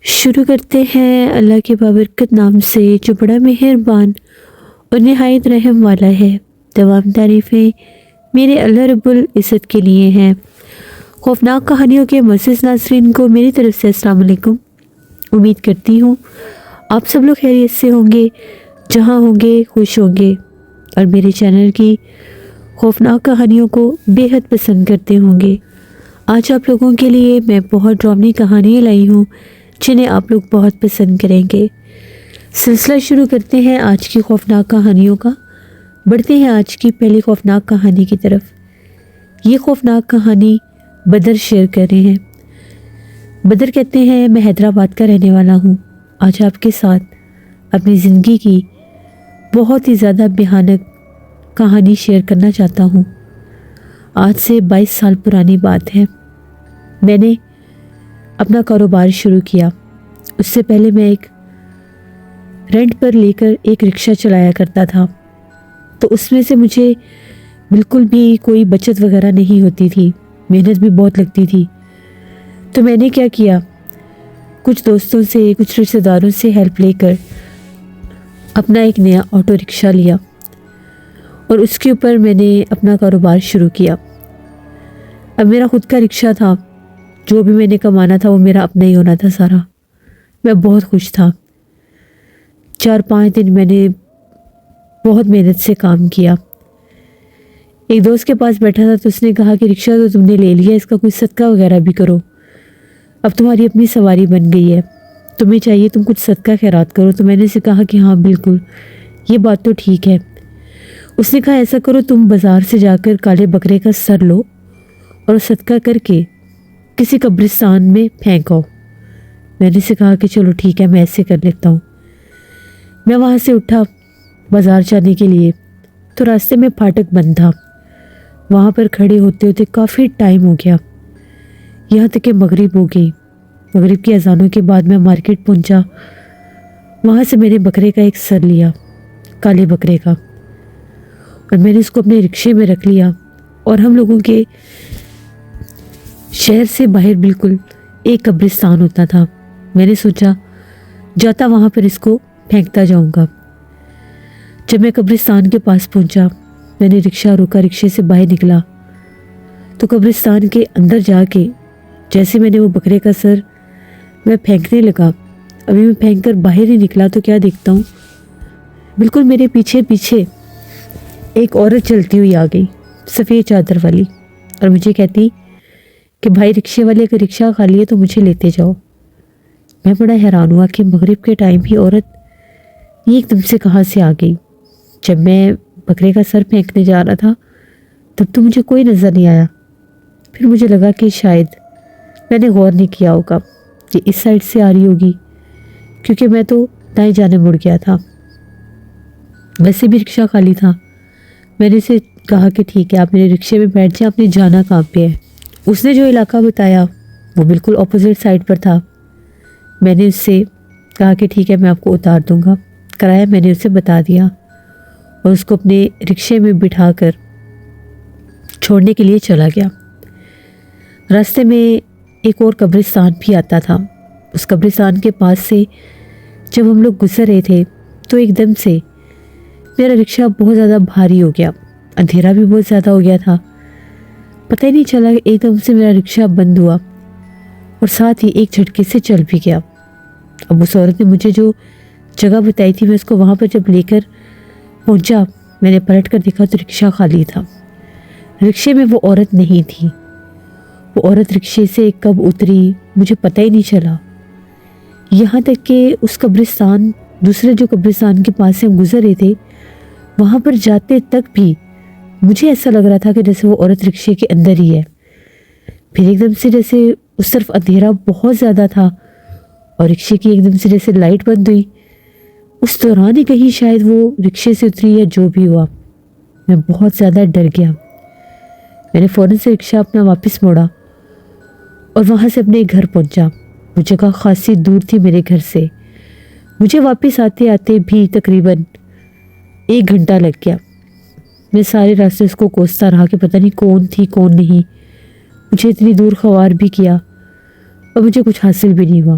شروع کرتے ہیں اللہ کے بابرکت نام سے جو بڑا مہربان اور نہایت رحم والا ہے۔ تمام تعریفیں میرے اللہ رب العزت کے لیے ہیں۔ خوفناک کہانیوں کے معزز ناظرین کو میری طرف سے السلام علیکم۔ امید کرتی ہوں آپ سب لوگ خیریت سے ہوں گے، جہاں ہوں گے خوش ہوں گے، اور میرے چینل کی خوفناک کہانیوں کو بے حد پسند کرتے ہوں گے۔ آج آپ لوگوں کے لیے میں بہت ڈرامنی کہانیاں لائی ہوں جنہیں آپ لوگ بہت پسند کریں گے۔ سلسلہ شروع کرتے ہیں آج کی خوفناک کہانیوں کا۔ بڑھتے ہیں آج کی پہلی خوفناک کہانی کی طرف۔ یہ خوفناک کہانی بدر شیئر کر رہے ہیں۔ بدر کہتے ہیں میں حیدرآباد کا رہنے والا ہوں۔ آج آپ کے ساتھ اپنی زندگی کی بہت ہی زیادہ بھیانک کہانی شیئر کرنا چاہتا ہوں۔ آج سے 22 سال پرانی بات ہے۔ میں نے اپنا کاروبار شروع کیا۔ اس سے پہلے میں ایک رینٹ پر لے کر ایک رکشہ چلایا کرتا تھا، تو اس میں سے مجھے بالکل بھی کوئی بچت وغیرہ نہیں ہوتی تھی، محنت بھی بہت لگتی تھی۔ تو میں نے کیا کیا، کچھ دوستوں سے کچھ رشتہ داروں سے ہیلپ لے کر اپنا ایک نیا آٹو رکشہ لیا اور اس کے اوپر میں نے اپنا کاروبار شروع کیا۔ اب میرا خود کا رکشہ تھا، جو بھی میں نے کمانا تھا وہ میرا اپنا ہی ہونا تھا سارا۔ میں بہت خوش تھا۔ 4-5 دن میں نے بہت محنت سے کام کیا۔ ایک دوست کے پاس بیٹھا تھا تو اس نے کہا کہ رکشہ تو تم نے لے لیا، اس کا کوئی صدقہ وغیرہ بھی کرو، اب تمہاری اپنی سواری بن گئی ہے، تمہیں چاہیے تم کچھ صدقہ خیرات کرو۔ تو میں نے اسے کہا کہ ہاں بالکل، یہ بات تو ٹھیک ہے۔ اس نے کہا ایسا کرو، تم بازار سے جا کر کالے بکرے کا سر لو اور صدقہ کر کے کسی قبرستان میں پھینکو۔ میں نے اسے کہا کہ چلو ٹھیک ہے، میں ایسے کر لیتا ہوں۔ میں وہاں سے اٹھا بازار جانے کے لیے، تو راستے میں پھاٹک بند تھا۔ وہاں پر کھڑے ہوتے ہوتے کافی ٹائم ہو گیا، یہاں تک کہ مغرب ہو گئی۔ مغرب کی اذانوں کے بعد میں مارکیٹ پہنچا۔ وہاں سے میں نے بکرے کا ایک سر لیا، کالے بکرے کا، اور میں نے اس کو اپنے رکشے میں رکھ لیا، اور ہم لوگوں کے شہر سے باہر بالکل ایک قبرستان ہوتا تھا۔ میں نے سوچا جاتا وہاں پر اس کو پھینکتا جاؤں گا۔ جب میں قبرستان کے پاس پہنچا، میں نے رکشہ روکا، رکشے سے باہر نکلا، تو قبرستان کے اندر جا کے جیسے میں نے وہ بکرے کا سر میں پھینکنے لگا، ابھی میں پھینک کر باہر ہی نکلا تو کیا دیکھتا ہوں، بالکل میرے پیچھے پیچھے ایک عورت چلتی ہوئی آ گئی، سفید چادر والی، اور مجھے کہتی کہ بھائی رکشے والے کا رکشہ خالی ہے تو مجھے لیتے جاؤ۔ میں بڑا حیران ہوا کہ مغرب کے ٹائم ہی عورت یہ ایک دم سے کہاں سے آ گئی۔ جب میں بکرے کا سر پھینکنے جا رہا تھا تب تو مجھے کوئی نظر نہیں آیا۔ پھر مجھے لگا کہ شاید میں نے غور نہیں کیا ہوگا، یہ اس سائڈ سے آ رہی ہوگی، کیونکہ میں تو دائیں جانے مڑ گیا تھا، ویسے بھی رکشہ خالی تھا۔ میں نے اسے کہا کہ ٹھیک ہے آپ میرے رکشے میں بیٹھ جائیں، آپ نے جانا کہاں پہ ہے۔ اس نے جو علاقہ بتایا وہ بالکل اپوزٹ سائڈ پر تھا۔ میں نے اس سے کہا کہ ٹھیک ہے میں آپ کو اتار دوں گا، کرایہ میں نے اسے بتا دیا، اور اس کو اپنے رکشے میں بٹھا کر چھوڑنے کے لیے چلا گیا۔ راستے میں ایک اور قبرستان بھی آتا تھا۔ اس قبرستان کے پاس سے جب ہم لوگ گزر رہے تھے تو ایک دم سے میرا رکشہ بہت زیادہ بھاری ہو گیا، اندھیرا بھی بہت زیادہ ہو گیا تھا، پتہ ہی نہیں چلا کہ ایک دم سے میرا رکشہ بند ہوا اور ساتھ ہی ایک جھٹکے سے چل بھی گیا۔ اب اس عورت نے مجھے جو جگہ بتائی تھی، میں اس کو وہاں پر جب لے کر پہنچا، میں نے پلٹ کر دیکھا تو رکشہ خالی تھا، رکشے میں وہ عورت نہیں تھی۔ وہ عورت رکشے سے کب اتری مجھے پتہ ہی نہیں چلا، یہاں تک کہ اس قبرستان، دوسرے جو قبرستان کے پاس سے ہم گزر رہے تھے، وہاں پر جاتے تک بھی مجھے ایسا لگ رہا تھا کہ جیسے وہ عورت رکشے کے اندر ہی ہے۔ پھر ایک دم سے جیسے اس طرف اندھیرا بہت زیادہ تھا اور رکشے کی ایک دم سے جیسے لائٹ بند ہوئی، اس دوران ہی کہیں شاید وہ رکشے سے اتری یا جو بھی ہوا، میں بہت زیادہ ڈر گیا۔ میں نے فوراً سے رکشہ اپنا واپس موڑا اور وہاں سے اپنے گھر پہنچا۔ وہ جگہ خاصی دور تھی میرے گھر سے، مجھے واپس آتے آتے بھی تقریباً 1 گھنٹہ لگ گیا۔ میں سارے راستے اس کو کوستا رہا کہ پتہ نہیں کون تھی کون نہیں، مجھے اتنی دور خوار بھی کیا اور مجھے کچھ حاصل بھی نہیں ہوا۔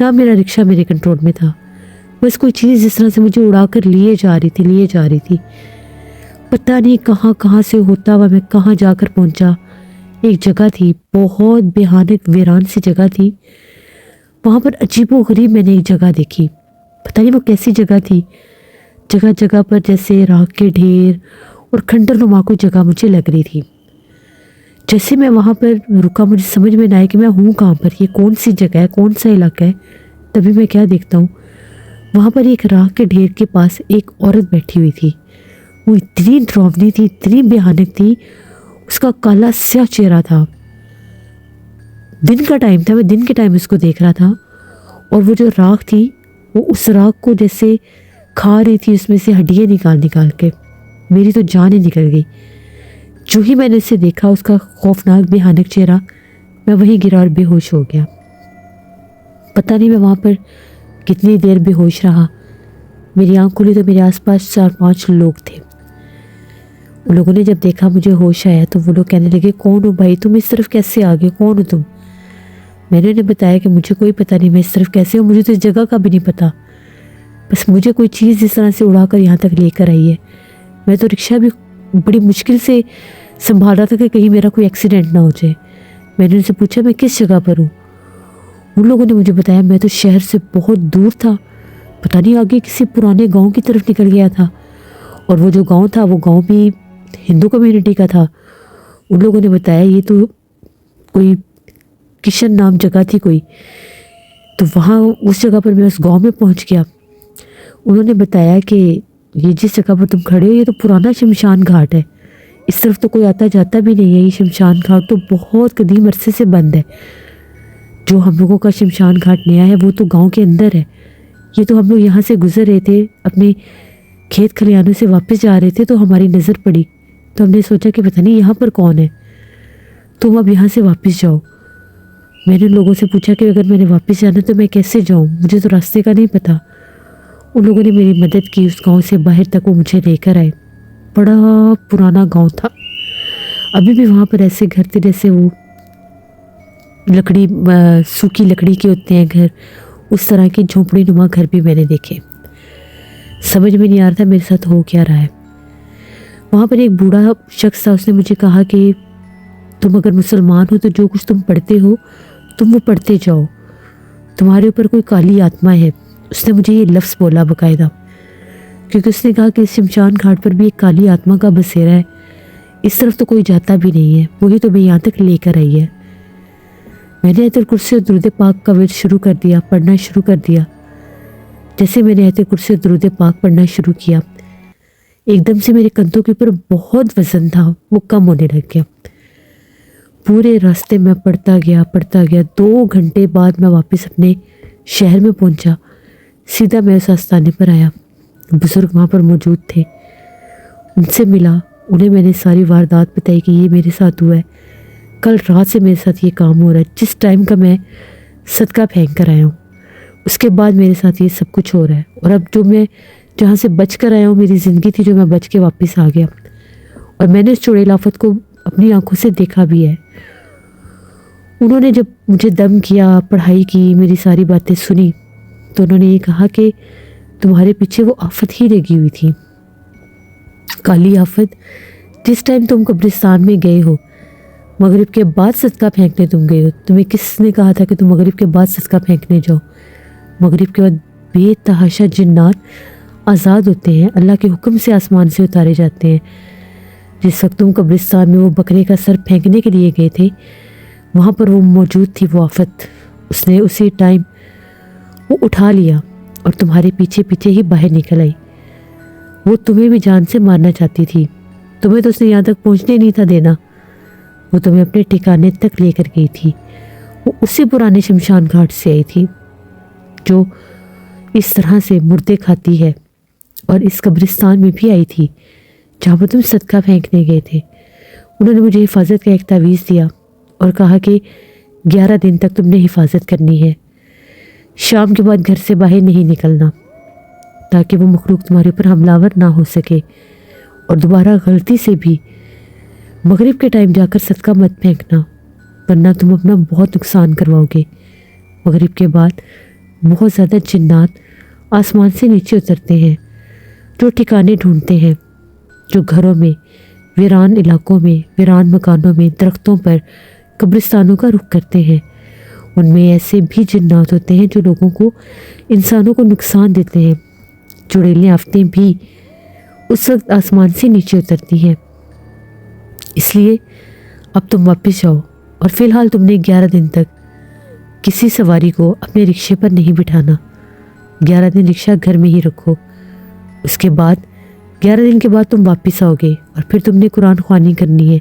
نہ میرا رکشہ میرے کنٹرول میں تھا، بس کوئی چیز جس طرح سے مجھے اڑا کر لیے جا رہی تھی۔ پتہ نہیں کہاں کہاں سے ہوتا ہوا میں کہاں جا کر پہنچا۔ ایک جگہ تھی، بہت بھیانک ویران سی جگہ تھی۔ وہاں پر عجیب و غریب میں نے ایک جگہ دیکھی، پتہ نہیں وہ کیسی جگہ تھی۔ جگہ جگہ پر جیسے راکھ کے ڈھیر اور کھنڈر نما کوئی جگہ مجھے لگ رہی تھی۔ جیسے میں وہاں پر رکا، مجھے سمجھ میں نہ آیا کہ میں ہوں کہاں پر، یہ کون سی جگہ ہے، کون سا علاقہ ہے۔ تبھی میں کیا دیکھتا ہوں، وہاں پر ایک راکھ کے ڈھیر کے پاس ایک عورت بیٹھی ہوئی تھی۔ وہ اتنی ڈراؤنی تھی، اتنی بھیانک تھی، اس کا کالا سیاہ چہرہ تھا۔ دن کا ٹائم تھا، میں دن کے ٹائم اس کو دیکھ رہا تھا، اور وہ جو راکھ تھی وہ اس راکھ کو جیسے کھا رہی تھی، اس میں سے ہڈیاں نکال کے۔ میری تو جان ہی نکل گئی۔ جو ہی میں نے اسے دیکھا، اس کا خوفناک بھیانک چہرہ، میں وہیں گرا اور بے ہوش ہو گیا۔ پتہ نہیں میں وہاں پر کتنی دیر بے ہوش رہا۔ میری آنکھ کھلی تو میرے آس پاس 4-5 لوگ تھے۔ ان لوگوں نے جب دیکھا مجھے ہوش آیا تو وہ لوگ کہنے لگے، کون ہو بھائی، تم اس طرف کیسے آ گئے، کون ہو تم؟ میں نے انہیں بتایا کہ مجھے کوئی پتہ نہیں میں اس طرف کیسے ہوں، مجھے تو اس جگہ کا بھی نہیں پتہ، بس مجھے کوئی چیز اس طرح سے اڑا کر یہاں تک لے کر آئی ہے۔ میں تو رکشہ بھی بڑی مشکل سے سنبھال رہا تھا کہ کہیں میرا کوئی ایکسیڈنٹ نہ ہو جائے۔ میں نے ان سے پوچھا میں کس جگہ پر ہوں؟ ان لوگوں نے مجھے بتایا میں تو شہر سے بہت دور تھا، پتہ نہیں آگے کسی پرانے گاؤں کی طرف نکل گیا تھا، اور وہ جو گاؤں تھا وہ گاؤں بھی ہندو کمیونٹی کا تھا۔ ان لوگوں نے بتایا یہ تو کوئی کشن نام جگہ تھی کوئی، تو وہاں اس جگہ پر میں اس گاؤں میں پہنچ گیا۔ انہوں نے بتایا کہ یہ جس جگہ پر تم کھڑے ہو یہ تو پرانا شمشان گھاٹ ہے، اس طرف تو کوئی آتا جاتا بھی نہیں ہے، یہ شمشان گھاٹ تو بہت قدیم عرصے سے بند ہے۔ جو ہم لوگوں کا شمشان گھاٹ نیا ہے وہ تو گاؤں کے اندر ہے۔ یہ تو ہم لوگ یہاں سے گزر رہے تھے، اپنے کھیت کھلیانوں سے واپس جا رہے تھے تو ہماری نظر پڑی، تو ہم نے سوچا کہ پتہ نہیں یہاں پر کون ہے، تم اب یہاں سے واپس جاؤ۔ میں نے ان لوگوں سے پوچھا کہ اگر میں نے واپس جانا تو میں کیسے جاؤں، مجھے تو راستے کا نہیں پتہ۔ ان لوگوں نے میری مدد کی، اس گاؤں سے باہر تک وہ مجھے لے کر آئے۔ بڑا پرانا گاؤں تھا، ابھی بھی وہاں پر ایسے گھر تھے جیسے وہ لکڑی، سوکھی لکڑی کے ہوتے ہیں گھر، اس طرح کی جھونپڑی نما گھر بھی میں نے دیکھے۔ سمجھ میں نہیں آ رہا تھا میرے ساتھ ہو کیا رہا ہے۔ وہاں پر ایک بوڑھا شخص تھا، اس نے مجھے کہا کہ تم اگر مسلمان ہو تو جو کچھ تم پڑھتے ہو تم وہ پڑھتے جاؤ، تمہارے اوپر کوئی کالی آتما ہے۔ اس نے مجھے یہ لفظ بولا باقاعدہ، کیونکہ اس نے کہا کہ شمشان گھاٹ پر بھی ایک کالی آتما کا بسیرا ہے، اس طرف تو کوئی جاتا بھی نہیں ہے، وہی تو میں یہاں تک لے کر آئی ہے۔ میں نے آیت الکرسی اور درود پاک کا ورد شروع کر دیا، پڑھنا شروع کر دیا۔ جیسے میں نے آیت الکرسی اور درود پاک پڑھنا شروع کیا، ایک دم سے میرے کندھوں کے اوپر بہت وزن تھا، وہ کم ہونے لگ گیا۔ پورے راستے میں پڑھتا گیا 2 گھنٹے بعد میں واپس اپنے شہر میں پہنچا۔ سیدھا میں اس آستانے پر آیا، بزرگ وہاں پر موجود تھے، ان سے ملا، انہیں میں نے ساری واردات بتائی کہ یہ میرے ساتھ ہوا ہے، کل رات سے میرے ساتھ یہ کام ہو رہا ہے، جس ٹائم کا میں صدقہ پھینک کر آیا ہوں اس کے بعد میرے ساتھ یہ سب کچھ ہو رہا ہے، اور اب جو میں جہاں سے بچ کر آیا ہوں، میری زندگی تھی جو میں بچ کے واپس آ گیا، اور میں نے اس چوڑیل آفت کو اپنی آنکھوں سے دیکھا بھی ہے۔ انہوں نے جب مجھے دم کیا، پڑھائی کی، میری ساری باتیں سنی، تو انہوں نے یہ کہا کہ تمہارے پیچھے وہ آفت ہی لگی ہوئی تھی، کالی آفت۔ جس ٹائم تم قبرستان میں گئے ہو، مغرب کے بعد صدقہ پھینکنے تم گئے ہو، تمہیں کس نے کہا تھا کہ تم مغرب کے بعد صدقہ پھینکنے جاؤ؟ مغرب کے بعد بے تحاشا جنات آزاد ہوتے ہیں، اللہ کے حکم سے آسمان سے اتارے جاتے ہیں۔ جس وقت تم قبرستان میں وہ بکرے کا سر پھینکنے کے لیے گئے تھے، وہاں پر وہ موجود تھی وہ آفت، اس نے اسی ٹائم وہ اٹھا لیا اور تمہارے پیچھے پیچھے ہی باہر نکل آئی۔ وہ تمہیں بھی جان سے مارنا چاہتی تھی، تمہیں تو اس نے یہاں تک پہنچنے نہیں تھا دینا، وہ تمہیں اپنے ٹھکانے تک لے کر گئی تھی۔ وہ اسی پرانے شمشان گھاٹ سے آئی تھی جو اس طرح سے مردے کھاتی ہے، اور اس قبرستان میں بھی آئی تھی جہاں پر تم صدقہ پھینکنے گئے تھے۔ انہوں نے مجھے حفاظت کا ایک تعویذ دیا اور کہا کہ 11 دن تک تم نے حفاظت کرنی ہے، شام کے بعد گھر سے باہر نہیں نکلنا، تاکہ وہ مخلوق تمہارے اوپر حملہ آور نہ ہو سکے، اور دوبارہ غلطی سے بھی مغرب کے ٹائم جا کر صدقہ مت پھینکنا، ورنہ تم اپنا بہت نقصان کرواؤ گے۔ مغرب کے بعد بہت زیادہ جنات آسمان سے نیچے اترتے ہیں، جو ٹھکانے ڈھونڈتے ہیں، جو گھروں میں، ویران علاقوں میں، ویران مکانوں میں، درختوں پر، قبرستانوں کا رخ کرتے ہیں۔ ان میں ایسے بھی جنات ہوتے ہیں جو لوگوں کو، انسانوں کو نقصان دیتے ہیں۔ چڑیلیں آفتیں بھی اس وقت آسمان سے نیچے اترتی ہیں۔ اس لیے اب تم واپس جاؤ، اور فی الحال تم نے 11 دن تک کسی سواری کو اپنے رکشے پر نہیں بٹھانا۔ 11 دن رکشہ گھر میں ہی رکھو۔ اس کے بعد 11 دن کے بعد تم واپس آؤ گے، اور پھر تم نے قرآن خوانی کرنی ہے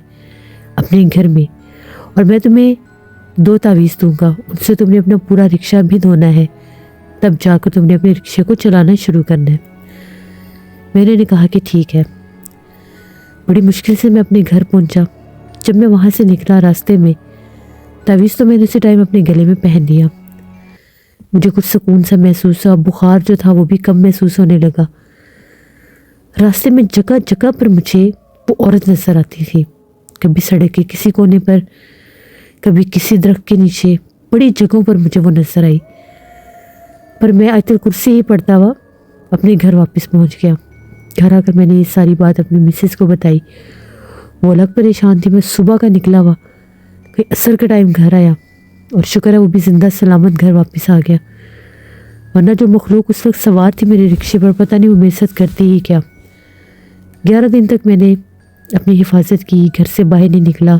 اپنے گھر میں، اور میں تمہیں 2 تعویذ دوں گا، ان سے تم نے اپنا پورا رکشہ بھی دھونا ہے، تب جا کر تم نے اپنے رکشے کو چلانا شروع کرنا ہے۔ میں نے کہا کہ ٹھیک ہے۔ بڑی مشکل سے میں اپنے گھر پہنچا۔ جب میں وہاں سے نکلا، راستے میں تعویذ تو میں نے اسی ٹائم اپنے گلے میں پہن لیا۔ مجھے کچھ سکون سا محسوس ہوا، بخار جو تھا وہ بھی کم محسوس ہونے لگا۔ راستے میں جگہ جگہ پر مجھے وہ عورت نظر آتی تھی، کبھی سڑک کے کسی کونے پر، کبھی کسی درخت کے نیچے، بڑی جگہوں پر مجھے وہ نظر آئی۔ پر میں آیت الکرسی ہی پڑھتا ہوا اپنے گھر واپس پہنچ گیا۔ گھر آ کر میں نے یہ ساری بات اپنی مسز کو بتائی۔ وہ الگ پریشان تھی۔ میں صبح کا نکلا ہوا کہ عصر کا ٹائم گھر آیا، اور شکر ہے وہ بھی زندہ سلامت گھر واپس آ گیا، ورنہ جو مخلوق اس وقت سوار تھی میرے رکشے پر، پتہ نہیں وہ میرے ساتھ کرتی ہی کیا۔ 11 دن تک میں نے اپنی حفاظت کی، گھر سے باہر نہیں نکلا۔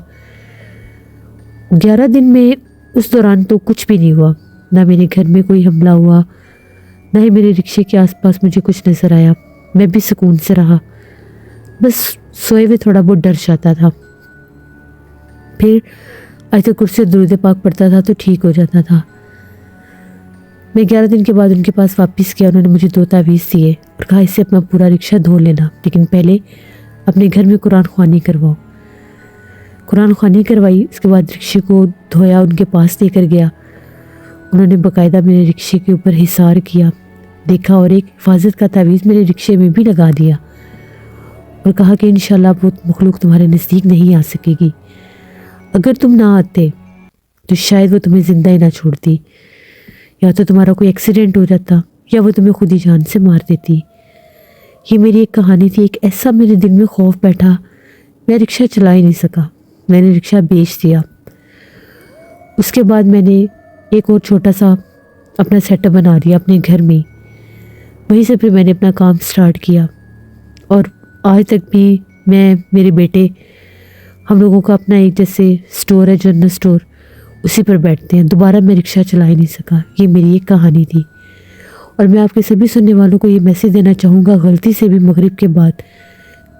11 دن میں اس دوران تو کچھ بھی نہیں ہوا، نہ میرے گھر میں کوئی حملہ ہوا، نہ ہی میرے رکشے کے آس پاس مجھے کچھ نظر آیا۔ میں بھی سکون سے رہا، بس سوئے ہوئے تھوڑا بہت ڈر جاتا تھا۔ پھر آیت الکرسی درود پاک پڑھتا تھا تو ٹھیک ہو جاتا تھا۔ میں 11 دن کے بعد ان کے پاس واپس گیا۔ انہوں نے مجھے 2 تعویذ دیے اور کہا اس سے اپنا پورا رکشہ دھو لینا، لیکن پہلے اپنے گھر میں قرآن خوانی کرواؤ۔ قرآن خوانی کروائی، اس کے بعد رکشے کو دھویا، ان کے پاس لے کر گیا۔ انہوں نے باقاعدہ میرے رکشے کے اوپر حصار کیا، دیکھا، اور ایک حفاظت کا تعویذ میرے رکشے میں بھی لگا دیا، اور کہا کہ انشاءاللہ وہ مخلوق تمہارے نزدیک نہیں آ سکے گی۔ اگر تم نہ آتے تو شاید وہ تمہیں زندہ ہی نہ چھوڑتی، یا تو تمہارا کوئی ایکسیڈنٹ ہو جاتا، یا وہ تمہیں خود ہی جان سے مار دیتی۔ یہ میری ایک کہانی تھی۔ ایک ایسا میرے دل میں خوف بیٹھا، میں رکشہ چلا ہی نہیں سکا، میں نے رکشہ بیچ دیا۔ اس کے بعد میں نے ایک اور چھوٹا سا اپنا سیٹ اپ بنا دیا اپنے گھر میں، وہیں سے پھر میں نے اپنا کام سٹارٹ کیا، اور آج تک بھی میں، میرے بیٹے، ہم لوگوں کا اپنا ایک جیسے سٹور ہے، جنرل سٹور، اسی پر بیٹھتے ہیں۔ دوبارہ میں رکشہ چلا ہی نہیں سکا۔ یہ میری ایک کہانی تھی، اور میں آپ کے سبھی سننے والوں کو یہ میسیج دینا چاہوں گا، غلطی سے بھی مغرب کے بعد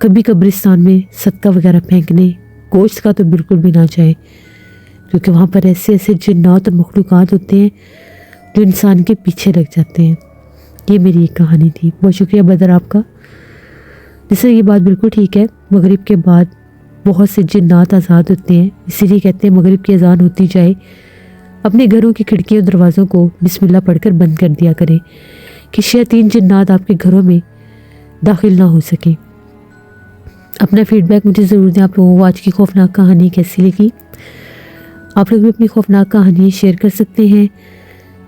کبھی قبرستان میں صدقہ وغیرہ پھینکنے، گوشت کا تو بالکل بھی نہ جائے، کیونکہ وہاں پر ایسے ایسے جنات اور مخلوقات ہوتے ہیں جو انسان کے پیچھے لگ جاتے ہیں۔ یہ میری ایک کہانی تھی۔ بہت شکریہ بدر آپ کا۔ جیسے یہ بات بالکل ٹھیک ہے، مغرب کے بعد بہت سے جنات آزاد ہوتے ہیں، اسی لیے کہتے ہیں مغرب کی اذان ہوتی جائے اپنے گھروں کی کھڑکیوں اور دروازوں کو بسم اللہ پڑھ کر بند کر دیا کریں، کہ شیاطین جنات آپ کے گھروں میں داخل نہ ہو سکیں۔ اپنا فیڈ بیک مجھے ضرور دیں، آپ لوگوں کو آج کی خوفناک کہانی کیسی لگی۔ آپ لوگ بھی اپنی خوفناک کہانی شیئر کر سکتے ہیں۔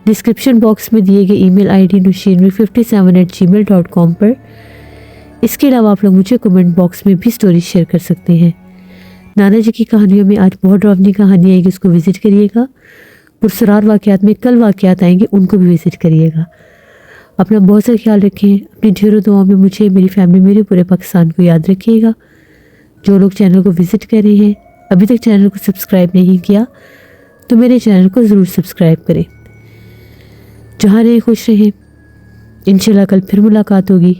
ڈسکرپشن باکس میں دیے گئے ای میل آئی ڈی nusheenvi57@gmail.com پر۔ اس کے علاوہ آپ لوگ مجھے کمنٹ باکس میں بھی سٹوری شیئر کر سکتے ہیں۔ نانا جی کی کہانیوں میں آج بہت ڈراؤنی کہانی آئے گی، اس کو وزٹ کریے گا۔ پرسرار واقعات میں کل واقعات آئیں گے، ان کو بھی وزٹ کریے گا۔ اپنا بہت سا خیال رکھیں، اپنی ڈھیروں دعاؤں میں مجھے، میری فیملی، میرے پورے پاکستان کو یاد رکھیے گا۔ جو لوگ چینل کو وزٹ کر رہے ہیں، ابھی تک چینل کو سبسکرائب نہیں کیا تو میرے چینل کو ضرور سبسکرائب کریں۔ جہاں رہیں خوش رہیں، انشاءاللہ کل پھر ملاقات ہوگی۔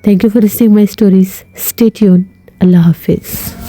Thank you for listening my stories. Stay tune. اللہ حافظ۔